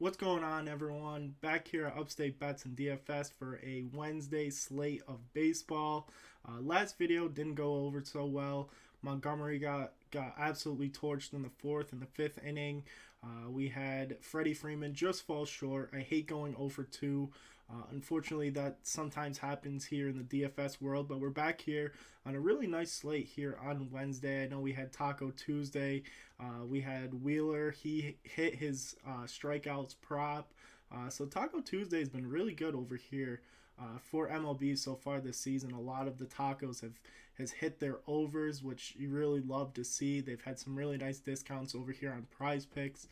What's going on, everyone? Back here at Upstate Bets and DFS for a Wednesday slate of baseball. Last video didn't go over so well. Montgomery got absolutely torched in the fourth and the fifth inning. We had Freddie Freeman just fall short. I hate going over 2. Unfortunately, that sometimes happens here in the DFS world, but we're back here on a really nice slate here on Wednesday. I know we had Taco Tuesday. We had Wheeler. He hit his strikeouts prop. So Taco Tuesday has been really good over here for MLB so far this season. A lot of the tacos has hit their overs, which you really love to see. They've had some really nice discounts over here on Prize Picks.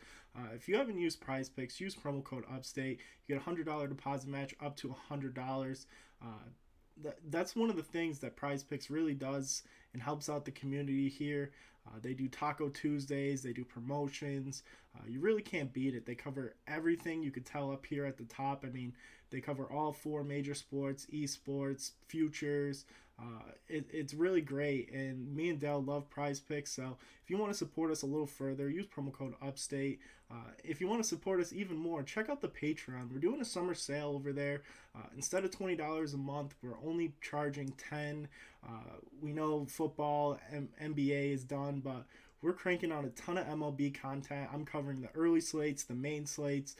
If you haven't used Prize Picks, use promo code Upstate. You get a $100 deposit match up to $100. That's one of the things that Prize Picks really does and helps out the community here. They do Taco Tuesdays, they do promotions. You really can't beat it. They cover everything you could tell up here at the top. I mean, they cover all 4 major sports, esports, futures. It's really great, and me and Dale love Prize Picks. So if you want to support us a little further, use promo code Upstate. If you want to support us even more, check out the Patreon. We're doing a summer sale over there. Instead of $20 a month, we're only charging $10. We know football, NBA is done, but we're cranking out a ton of MLB content. I'm covering the early slates, the main slates.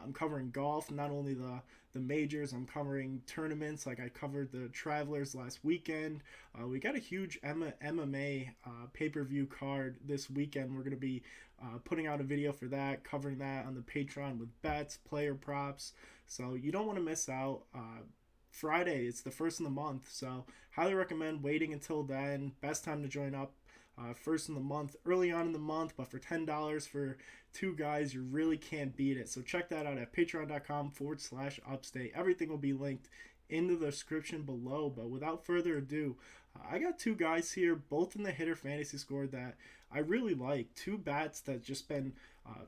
I'm covering golf, not only the majors. I'm covering tournaments, like I covered the Travelers last weekend. We got a huge MMA pay-per-view card this weekend. We're going to be putting out a video for that, covering that on the Patreon with bets, player props. So you don't want to miss out. Friday, it's the first of the month, so highly recommend waiting until then. Best time to join up. First in the month, early on in the month, but for $10 for 2 guys, you really can't beat it. So check that out at patreon.com/upstate. Everything will be linked in the description below. But without further ado, I got 2 guys here, both in the hitter fantasy score that I really like. 2 bats that just been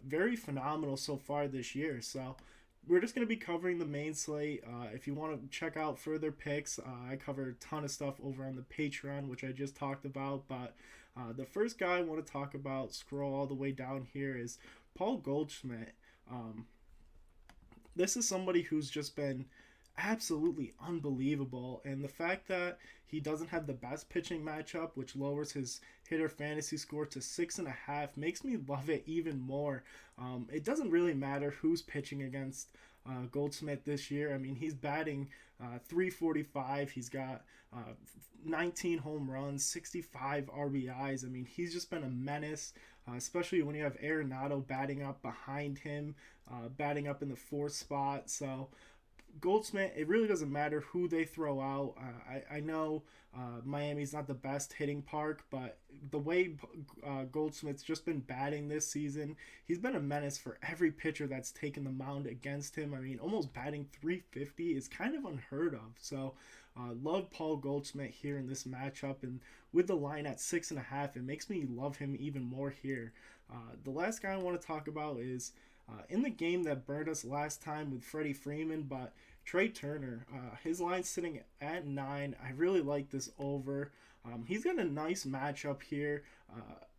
very phenomenal so far this year. So we're just going to be covering the main slate. If you want to check out further picks, I cover a ton of stuff over on the Patreon, which I just talked about. But the first guy I want to talk about, scroll all the way down here, is Paul Goldschmidt. This is somebody who's just been absolutely unbelievable, and the fact that he doesn't have the best pitching matchup, which lowers his hitter fantasy score to 6.5, makes me love it even more. It doesn't really matter who's pitching against Goldschmidt this year. I mean, he's batting 345. He's got 19 home runs, 65 RBIs. I mean, he's just been a menace, especially when you have Arenado batting up behind him, batting up in the 4th spot. So Goldschmidt, it really doesn't matter who they throw out. I know Miami's not the best hitting park, but the way Goldschmidt's just been batting this season, he's been a menace for every pitcher that's taken the mound against him. I mean, almost batting 350 is kind of unheard of. So love Paul Goldschmidt here in this matchup, and with the line at 6.5, it makes me love him even more here. The last guy I want to talk about is in the game that burned us last time with Freddie Freeman, but Trey Turner, his line's sitting at 9. I really like this over. He's got a nice matchup here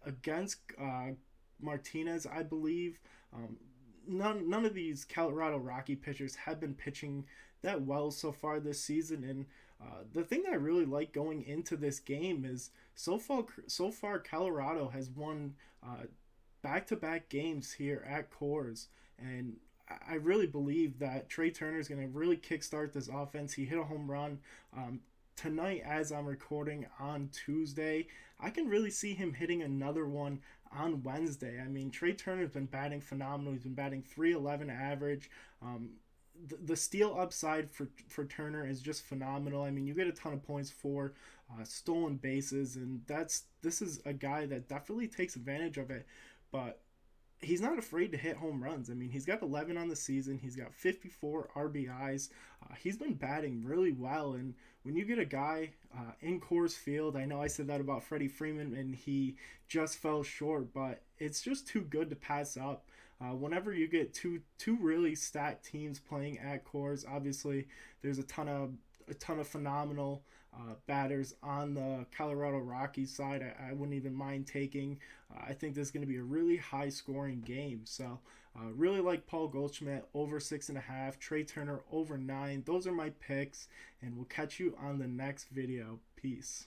against Martinez, I believe. None of these Colorado Rocky pitchers have been pitching that well so far this season, and the thing that I really like going into this game is so far Colorado has won back-to-back games here at Coors, and I really believe that Trey Turner is going to really kickstart this offense. He hit a home run tonight as I'm recording on Tuesday. I can really see him hitting another one on Wednesday. I mean, Trey Turner's been batting phenomenal. He's been batting 311 average. The steal upside for Turner is just phenomenal. I mean, you get a ton of points for stolen bases, and this is a guy that definitely takes advantage of it. But he's not afraid to hit home runs. I mean, he's got 11 on the season. He's got 54 RBIs. He's been batting really well. And when you get a guy in Coors Field, I know I said that about Freddie Freeman and he just fell short, but it's just too good to pass up. Whenever you get two really stacked teams playing at Coors, obviously there's a ton of phenomenal batters on the Colorado Rockies side. I wouldn't even mind taking. I think this is going to be a really high-scoring game. So Really like Paul Goldschmidt over 6.5, Trey Turner over 9. Those are my picks, and we'll catch you on the next video. Peace.